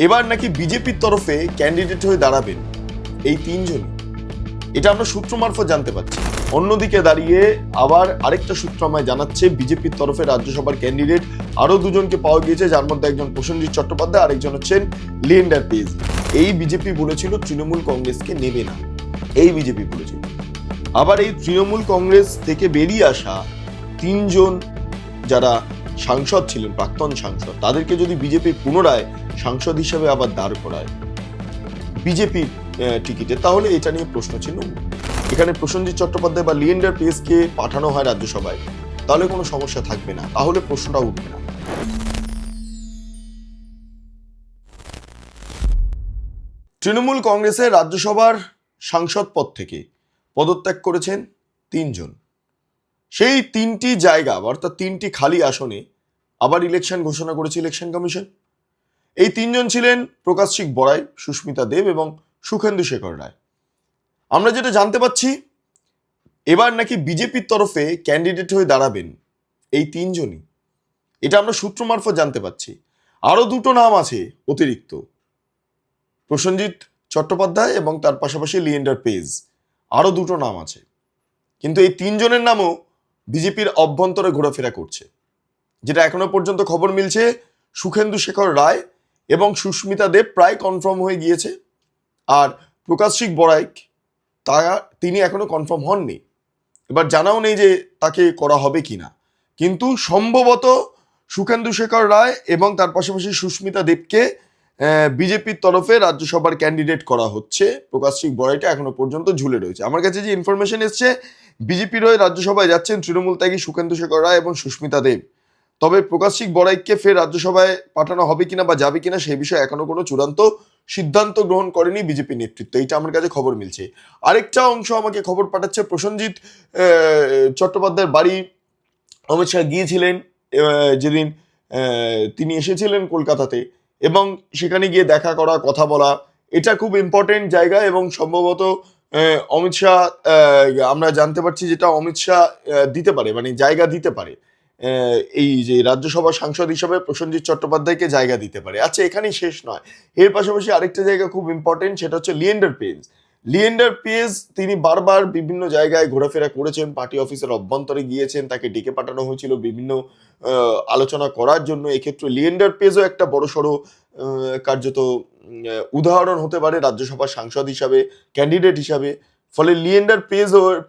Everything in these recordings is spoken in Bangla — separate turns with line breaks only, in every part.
এবার নাকি বিজেপির তরফে ক্যান্ডিডেট হয়ে দাঁড়াবেন এই তিনজন। এটা আমরা সূত্র মারফত জানতে পারছি। অন্যদিকে দাঁড়িয়ে আবার আরেকটা সূত্র আমায় জানাচ্ছে বিজেপির তরফে রাজ্যসভার ক্যান্ডিডেট আরো দুজনকে পাওয়া গিয়েছে, যার মধ্যে একজন প্রসেনজিৎ চট্টোপাধ্যায়, আরেকজন হচ্ছেন লিয়েন্ডার পেজ। এই বিজেপি বলেছিল তৃণমূল কংগ্রেসকে নেবে না, এই বিজেপি বলেছিল। আবার এই তৃণমূল কংগ্রেস থেকে বেরিয়ে আসা তিনজন যারা সাংসদ ছিলেন, প্রাক্তন সাংসদ, তাদেরকে যদি বিজেপি পুনরায় সাংসদ হিসেবে আবার দাঁড় করায় বিজেপির টিকিটে, তাহলে এটা নিয়ে প্রশ্ন ছিল। এখানে প্রসেনজিৎ চট্টোপাধ্যায় বা লিয়েন্ডার পেজকে পাঠানো হয় রাজ্যসভায়, তাহলে কোনো সমস্যা থাকবে না, তাহলে প্রশ্নটা উঠবে না। তৃণমূল কংগ্রেসের রাজ্যসভার সাংসদ পদ থেকে পদত্যাগ করেছেন তিনজন। সেই তিনটি জায়গা অর্থাৎ তিনটি খালি আসনে আবার ইলেকশন ঘোষণা করেছে ইলেকশন কমিশন। এই তিনজন ছিলেন প্রকাশসিং বড়াই, সুস্মিতা দেব এবং সুখেন্দু শেখর রায়। আমরা যেটা জানতে পাচ্ছি, এবার নাকি বিজেপির তরফে ক্যান্ডিডেট হয়ে দাঁড়াবেন এই তিনজনই। এটা আমরা সূত্র মারফত জানতে পাচ্ছি। আরো দুটো নাম আছে অতিরিক্ত, প্রসেনজিৎ চট্টোপাধ্যায় এবং তার পাশাপাশি লিয়েন্ডার পেজ, আরো দুটো নাম আছে। কিন্তু এই তিনজনের নামও বিজেপির অভ্যন্তরে ঘোরাফেরা করছে। যেটা এখনো পর্যন্ত খবর মিলছে, সুখেন্দু শেখর রায় এবং সুস্মিতা দেব প্রায় কনফার্ম হয়ে গিয়েছে, আর প্রকাশসিং বড়াই তিনি এখনো কনফার্ম হননি। এবার জানাও নেই যে তাকে করা হবে কিনা, কিন্তু সম্ভবত সুখেন্দু শেখর রায় এবং তার পাশাপাশি সুস্মিতা দেবকে বিজেপির তরফে রাজ্যসভার ক্যান্ডিডেট করা হচ্ছে। প্রকাশসিং বড়াইটা এখনো পর্যন্ত ঝুলে রয়েছে। আমার কাছে যে ইনফরমেশন এসছে, বিজেপির হয়ে রাজ্যসভায় যাচ্ছেন তৃণমূল ত্যাগী সুখেন্দু শেখর রায় এবং সুস্মিতা দেব। তবে প্রকাশসিং বড়াইকে ফের রাজ্যসভায় পাঠানো হবে কিনা বা যাবে কিনা সেই বিষয়ে এখনো কোনো চূড়ান্ত সিদ্ধান্ত গ্রহণ করেনি বিজেপি নেতৃত্ব, এইটা আমার কাছে খবর মিলছে। আরেকটা অংশ আমাকে খবর পাঠাচ্ছে, প্রসেনজিৎ চট্টোপাধ্যায়ের বাড়ি অমিত শাহ গিয়েছিলেন যেদিন তিনি এসেছিলেন কলকাতাতে, এবং সেখানে গিয়ে দেখা করা, কথা বলা, এটা খুব ইম্পর্টেন্ট জায়গা। এবং সম্ভবত অমিত শাহ, আমরা জানতে পারছি যেটা অমিত শাহ দিতে পারে, মানে জায়গা দিতে পারে, এই যে রাজ্যসভা সাংসদ হিসাবে প্রসেনজিৎ চট্টোপাধ্যায়কে জায়গা দিতে পারে। আচ্ছা, এখানেই শেষ নয়, এর পাশাপাশি আরেকটা জায়গা খুব ইম্পর্টেন্ট, সেটা হচ্ছে লিয়েন্ডার পেজ। লিয়েন্ডার পেজ তিনি বারবার বিভিন্ন জায়গায় ঘোরাফেরা করেছেন, পার্টি অফিসের অভ্যন্তরে গিয়েছেন, তাকে ডেকে পাঠানো হয়েছিল বিভিন্ন আলোচনা করার জন্য। এক্ষেত্রে লিয়েন্ডার পেজও একটা বড়সড় কার্যত উদাহরণ হতে পারে রাজ্যসভার সাংসদ হিসাবে, ক্যান্ডিডেট হিসাবে। ফলে লিয়েন্ডার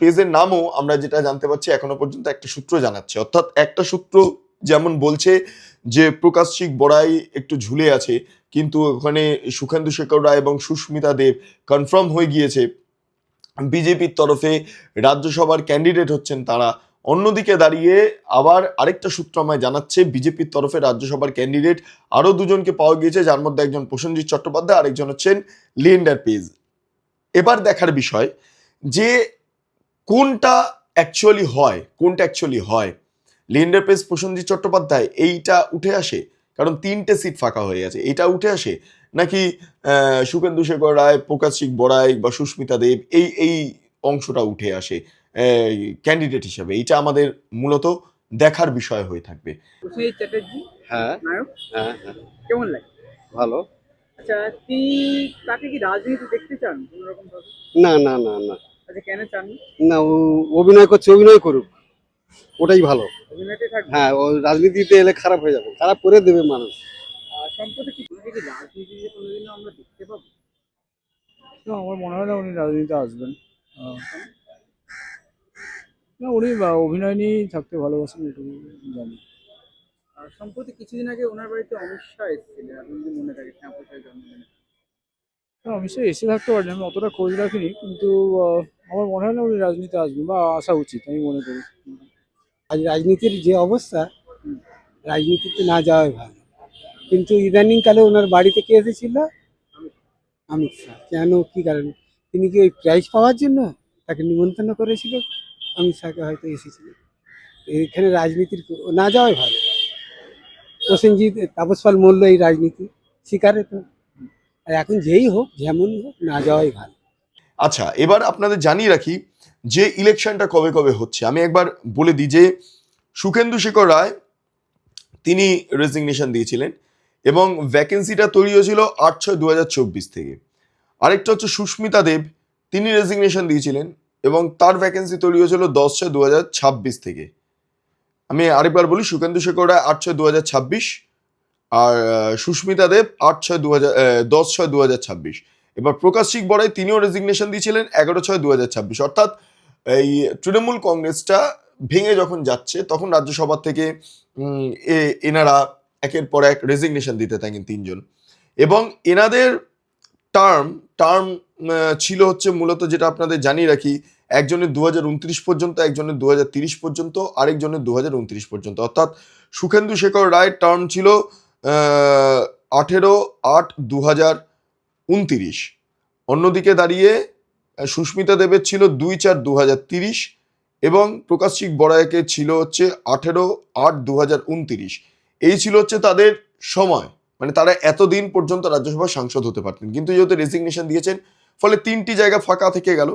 পেজের নামও আমরা যেটা জানতে পারছি এখনো পর্যন্ত একটা সূত্র জানাচ্ছে, অর্থাৎ একটা সূত্র যেমন বলছে যে প্রকাশসিং বড়াই একটু ঝুলে আছে, কিন্তু ওখানে সুখেন্দু শেখর রায় এবং সুস্মিতা দেব কনফার্ম হয়ে গিয়েছে, বিজেপির তরফে রাজ্যসভার ক্যান্ডিডেট হচ্ছেন তারা। অন্যদিকে দাঁড়িয়ে আবার আরেকটা সূত্র আমায় জানাচ্ছে বিজেপির তরফে রাজ্যসভার ক্যান্ডিডেট আরো দুজনকে পাওয়া গিয়েছে, যার মধ্যে একজন প্রসেনজিৎ চট্টোপাধ্যায়, আরেকজন হচ্ছেন লিয়েন্ডার পেজ। এবার দেখার বিষয় যে কোনটা অ্যাকচুয়ালি হয়। লিয়েন্ডার পেজ, প্রসেনজিৎ চট্টোপাধ্যায়, এইটা উঠে আসে, কারণ তিনটে সিট ফাঁকা হয়ে আছে, এটা উঠে আসে, নাকি সুখেন্দু শেখর রায়, প্রকাশসিং বড়াই বা সুস্মিতা দেব এই অংশটা উঠে আসে ক্যান্ডিডেট হিসাবে, এইটা আমাদের মূলত দেখার বিষয় হয়ে থাকবে।
প্রসেনজিৎ চ্যাটার্জি
হ্যাঁ
নায়ক
হ্যাঁ হ্যাঁ
কেমন লাগে?
ভালো।
আচ্ছা, তিনি তাকে কি রাজনীতি দেখতে চান কোনোরকম ভাবে?
না না না না
আচ্ছা, কেন চান?
না, ও অভিনয় করছে, অভিনয় করুক, ওটাই ভালো।
অভিনেত্রী থাকবে?
হ্যাঁ, ও রাজনীতিতে এলে খারাপ হয়ে যাবে, খারাপ করে দেবে মানুষ।
সম্প্রতি কি ওনাকে কি রাজনীতিতে কোনোদিনও আমরা দেখতে পাবো?
না, আমার মনে হয় না উনি রাজনীতিতে আসবেন। না, উনি অভিনয় নিয়েই থাকতে ভালোবাসেন, এটুকু জানি।
সম্প্রতি কিছুদিন আগে ওনার বাড়িতে অমিত শাহ এসেছিলেন, আপনি যদি মনে থাকে, শ্যামপ্রসাদ জন্মদিনে।
না, অবশ্যই এসে থাকতে পারেন, আমি অতটা খোঁজ রাখিনি, কিন্তু আমার মনে হয় না উনি রাজনীতিতে আসবেন বা আসা উচিত, আমি মনে করি।
আজ রাজনীতির যে অবস্থা, রাজনীতিতে না যাওয়াই ভালো। কিন্তু ইদানিং কালে ওনার বাড়িতে কে এসেছিল? অমিত শাহ। কেন, কি কারণে? তিনি কি ওই প্রাইজ পাওয়ার জন্য তাকে নিমন্ত্রণ করেছিল? অমিত শাহকে হয়তো এসেছিল। এখানে রাজনীতির না যাওয়াই ভালো। প্রসেনজিৎ, তাপস পাল মল্ল এই রাজনীতি শিকারে তো। আর এখন যেই হোক, যেমনই হোক, না যাওয়াই ভালো।
আচ্ছা, এবার আপনাদের জানিয়ে রাখি যে ইলেকশনটা কবে কবে হচ্ছে। আমি একবার বলে দিই যে সুখেন্দু শেখর রায় তিনি রেজিগনেশন দিয়েছিলেন, এবং ভ্যাকেন্সিটা তৈরি হয়েছিল 8/6/2024 থেকে। আরেকটা হচ্ছে সুস্মিতা দেব, তিনি রেজিগনেশন দিয়েছিলেন এবং তার ভ্যাকেন্সি তৈরি হয়েছিল 10/6/2026 থেকে। আমি আরেকবার বলি, সুখেন্দু শেখর রায় 8/6/2026 আর সুস্মিতা দেব 10/6/2026। এবার প্রকাশিক বড়াই তিনিও রেজিগনেশন দিয়েছিলেন 11/6/2026। অর্থাৎ এই তৃণমূল কংগ্রেসটা ভেঙে যখন যাচ্ছে তখন রাজ্যসভা থেকে এনারা একের পর এক রেজিগনেশন দিতে থাকেন তিনজন। এবং এনাদের টার্ম ছিল হচ্ছে মূলত, যেটা আপনাদের জানিয়ে রাখি, একজনের 2029 পর্যন্ত, একজনের 2030 পর্যন্ত, আরেকজনের 2029 পর্যন্ত। অর্থাৎ সুখেন্দু শেখর রায়ের টার্ম ছিল 18/8/2029। অন্যদিকে দাঁড়িয়ে সুস্মিতা দেবের ছিল 2/4/2030 এবং প্রকাশিক বড়াইকের ছিল হচ্ছে 18/8/2029। এই ছিল হচ্ছে তাদের সময়, মানে তারা এতদিন পর্যন্ত রাজ্যসভার সাংসদ হতে পারতেন। কিন্তু যেহেতু রেজিগনেশন দিয়েছেন, ফলে 3টি জায়গা ফাঁকা থেকে গেল।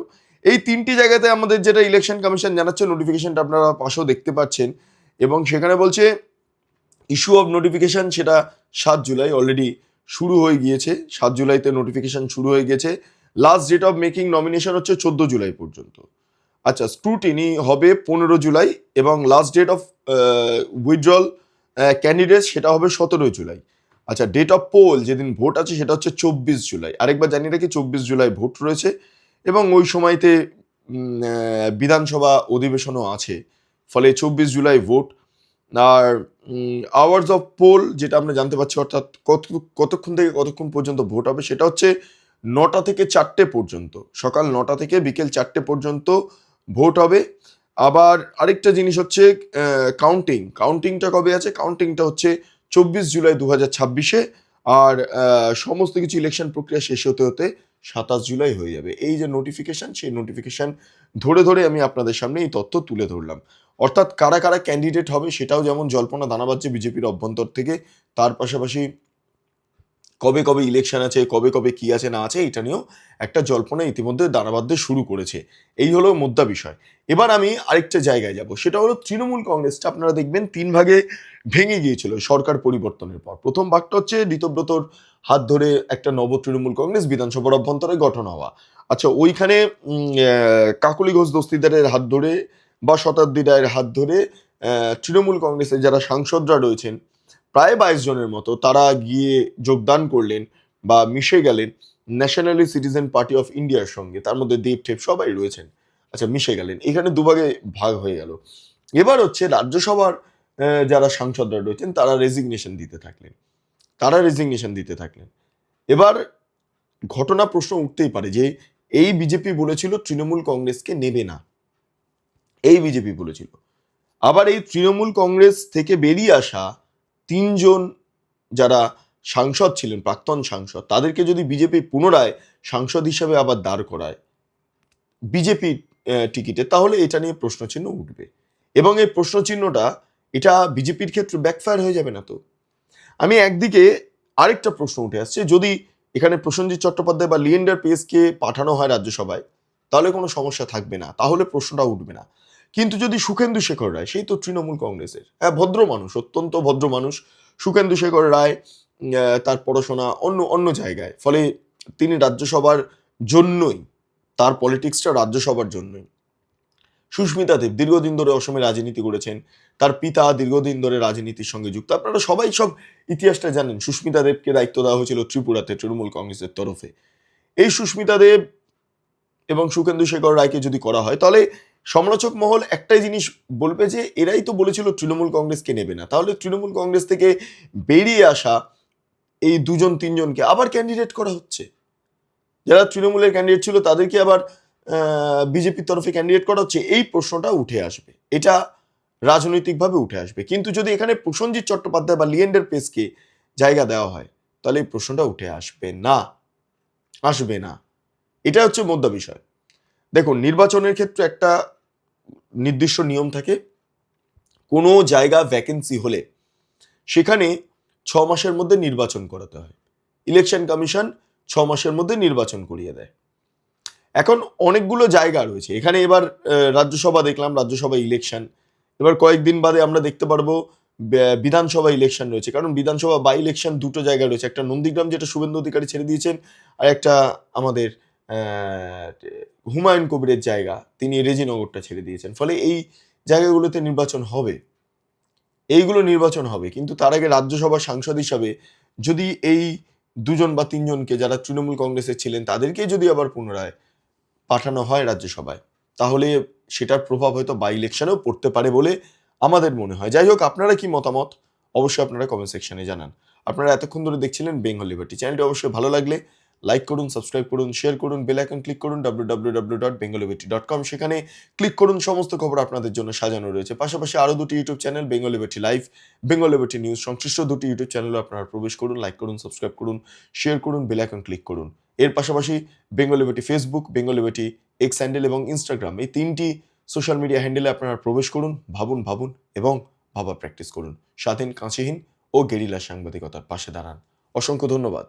এই 3টি জায়গাতে আমাদের যেটা ইলেকশন কমিশন জানাচ্ছে, নোটিফিকেশনটা আপনারা পাশেও দেখতে পাচ্ছেন, এবং সেখানে বলছে ইস্যু অফ নোটিফিকেশন সেটা 7 জুলাই অলরেডি শুরু হয়ে গিয়েছে। 7 জুলাইতে নোটিফিকেশন শুরু হয়ে গেছে। Last date of making nomination হচ্ছে 14 জুলাই পর্যন্ত। আচ্ছা, স্ক্রুটিনি হবে 15 জুলাই এবং last date of withdrawal candidate সেটা হবে 17 জুলাই। আচ্ছা, ডেট অফ পোল যেদিন ভোট আছে সেটা হচ্ছে 24 জুলাই। আরেকবার জানিয়ে রাখি, 24 জুলাই ভোট রয়েছে এবং ওই সময়তে বিধানসভা অধিবেশনও আছে, ফলে 24 জুলাই ভোট। আর আওয়ার্স অফ পোল যেটা আমরা জানতে পারছি, অর্থাৎ কতক্ষণ থেকে কতক্ষণ পর্যন্ত ভোট হবে, সেটা হচ্ছে 9টা থেকে 4টে পর্যন্ত, সকাল 9টা থেকে বিকেল 4টে পর্যন্ত ভোট হবে। আবার আরেকটা জিনিস হচ্ছে কাউন্টিংটা কবে আছে? কাউন্টিংটা হচ্ছে 24 জুলাই 2026-এ। আর সমস্ত কিছু ইলেকশন প্রক্রিয়া শেষ হতে হতে 27 জুলাই হয়ে যাবে। এই যে নোটিফিকেশন, সেই নোটিফিকেশন ধরে ধরে আমি আপনাদের সামনে এই তথ্য তুলে ধরলাম। অর্থাৎ কারা কারা ক্যান্ডিডেট হবে সেটাও যেমন জল্পনা দানা বাজছে বিজেপির অভ্যন্তর থেকে, তার পাশাপাশি কবে কবে ইলেকশন আছে, কবে কবে কি আছে না আছে, এটা নিয়েও একটা জল্পনা ইতিমধ্যে দানা বাঁধতে শুরু করেছে। এই হলো মোদ্দা বিষয়। এবার আমি আরেকটা জায়গায় যাব, সেটা হলো তৃণমূল কংগ্রেসটা আপনারা দেখবেন 3 ভাগে ভেঙে গিয়েছিল সরকার পরিবর্তনের পর। প্রথম ভাগটা হচ্ছে ঋতব্রতর হাত ধরে একটা নব তৃণমূল কংগ্রেস বিধানসভার অভ্যন্তরে গঠন হওয়া। আচ্ছা, ওইখানে কাকলি ঘোষ দস্তিদারের হাত ধরে বা শতাব্দী রায়ের হাত ধরে তৃণমূল কংগ্রেসের যারা সাংসদরা রয়েছেন প্রায় 22 জনের মতো, তারা গিয়ে যোগদান করলেন বা মিশে গেলেন ন্যাশনালি সিটিজেন পার্টি অফ ইন্ডিয়ার সঙ্গে। তার মধ্যে দেব ঠেপ সবাই রয়েছেন। আচ্ছা, মিশে গেলেন, এখানে দুভাগে ভাগ হয়ে গেল। এবার হচ্ছে রাজ্যসভার যারা সাংসদরা রয়েছেন তারা রেজিগনেশন দিতে থাকলেন। এবার ঘটনা প্রশ্ন উঠতেই পারে যে এই বিজেপি বলেছিল তৃণমূল কংগ্রেসকে নেবে না, এই বিজেপি বলেছিল। আবার এই তৃণমূল কংগ্রেস থেকে বেরিয়ে আসা 3 জন যারা সাংসদ ছিলেন, প্রাক্তন সাংসদ, তাদেরকে যদি বিজেপি পুনরায় সাংসদ হিসেবে আবার দাঁড় করায় বিজেপি টিকিটে, তাহলে এটা নিয়ে প্রশ্নচিহ্ন উঠবে। এবং এই প্রশ্নচিহ্নটা এটা বিজেপির ক্ষেত্রে ব্যাকফায়ার হয়ে যাবে না তো? আমি একদিকে আরেকটা প্রশ্ন উঠে আসছে, যদি এখানে প্রসেনজিৎ চট্টোপাধ্যায় বা লিয়েন্ডার পেসকে পাঠানো হয় রাজ্যসভায়, তাহলে কোনো সমস্যা থাকবে না, তাহলে প্রশ্নটা উঠবে না। কিন্তু যদি সুখেন্দু শেখর রায়, সেই তো তৃণমূল কংগ্রেসের, হ্যাঁ, ভদ্র মানুষ, অত্যন্ত ভদ্র মানুষ সুখেন্দু শেখর রায়, তার পড়াশোনা অন্য জায়গায়, ফলে তিনি রাজ্যসভার জন্যই, তার পলিটিক্সটা রাজ্যসভার জন্যই। সুস্মিতা দেব দীর্ঘদিন ধরে অসমে রাজনীতি করেছেন, তার পিতা দীর্ঘদিন ধরে রাজনীতির সঙ্গে যুক্ত। আপনারা সবাই সব ইতিহাসটা জানেন। সুস্মিতা দেবকে দায়িত্ব দেওয়া হয়েছিল ত্রিপুরাতে তৃণমূল কংগ্রেসের তরফে। এই সুস্মিতা দেব এবং সুখেন্দু শেখর রায়কে যদি করা হয়, তাহলে সমালোচক মহল একটাই জিনিস বলবে যে এরাই তো বলেছিল তৃণমূল কংগ্রেসকে নেবে না, তাহলে তৃণমূল কংগ্রেস থেকে বেরিয়ে আসা এই 2-3 জনকে আবার ক্যান্ডিডেট করা হচ্ছে। যারা তৃণমূলের ক্যান্ডিডেট ছিল তাদেরকে আবার বিজেপির তরফে ক্যান্ডিডেট করা হচ্ছে। এই প্রশ্নটা উঠে আসবে, এটা রাজনৈতিকভাবে উঠে আসবে। কিন্তু যদি এখানে প্রসেনজিৎ চট্টোপাধ্যায় বা লিয়েন্ডার পেসকে জায়গা দেওয়া হয়, তাহলে এই প্রশ্নটা উঠে আসবে না। এটা হচ্ছে মোদ্দা বিষয়। দেখুন, নির্বাচনের ক্ষেত্রে একটা নির্দিষ্ট নিয়ম থাকে। কোনো জায়গা ভ্যাকেন্সি হলে সেখানে 6 মাসের মধ্যে নির্বাচন করাতে হয়। ইলেকশন কমিশন 6 মাসের মধ্যে নির্বাচন করিয়ে দেয়। এখন অনেকগুলো জায়গা রয়েছে এখানে। এবার রাজ্যসভা দেখলাম, রাজ্যসভা ইলেকশন, এবার কয়েকদিন বাদে আমরা দেখতে পারবো বিধানসভা ইলেকশন রয়েছে, কারণ বিধানসভা বাই ইলেকশন দুটো জায়গায় রয়েছে, একটা নন্দীগ্রাম যেটা শুভেন্দু অধিকারী ছেড়ে দিয়েছেন, আর একটা আমাদের হুমায়ুন কবিরের জায়গা, তিনি রেজিনগরটা ছেড়ে দিয়েছেন। ফলে এই জায়গাগুলোতে নির্বাচন হবে, এইগুলো নির্বাচন হবে। কিন্তু তার আগে রাজ্যসভার সাংসদ হিসাবে যদি এই 2 বা 3 জনকে যারা তৃণমূল কংগ্রেসের ছিলেন তাদেরকে যদি আবার পুনরায় পাঠানো হয় রাজ্যসভায়, তাহলে সেটার প্রভাব হয়তো বাই ইলেকশনেও পড়তে পারে বলে আমাদের মনে হয়। যাই হোক, আপনারা কি মতামত অবশ্যই আপনারা কমেন্ট সেকশনে জানান। আপনারা এতক্ষণ ধরে দেখছিলেন বেঙ্গল লিবার্টি। চ্যানেলটি অবশ্যই ভালো লাগলে লাইক করুন, সাবস্ক্রাইব করুন, শেয়ার করুন, বেল আইকন ক্লিক করুন www.bengalliberty.com, সেখানে ক্লিক করুন, সমস্ত খবর আপনাদের জন্য সাজানো রয়েছে। পাশাপাশি আরও 2টি YouTube channel, Bengal liberty live, Bengal liberty news, সংশ্লিষ্ট 2টি ইউটিউব চ্যানেলে আপনারা প্রবেশ করুন, লাইক করুন, সাবস্ক্রাইব করুন, শেয়ার করুন, বেল আইকন ক্লিক করুন। এর পাশাপাশি Bengal liberty Facebook, Bengal liberty x handle এবং ইনস্টাগ্রাম, এই 3টি সোশ্যাল মিডিয়া হ্যান্ডেলে আপনারা প্রবেশ করুন, ভাবুন এবং ভাবা প্র্যাকটিস করুন। স্বাধীন, কাঁচিহীন ও গেরিলা সাংবাদিকতার পাশে দাঁড়ান। অসংখ্য ধন্যবাদ।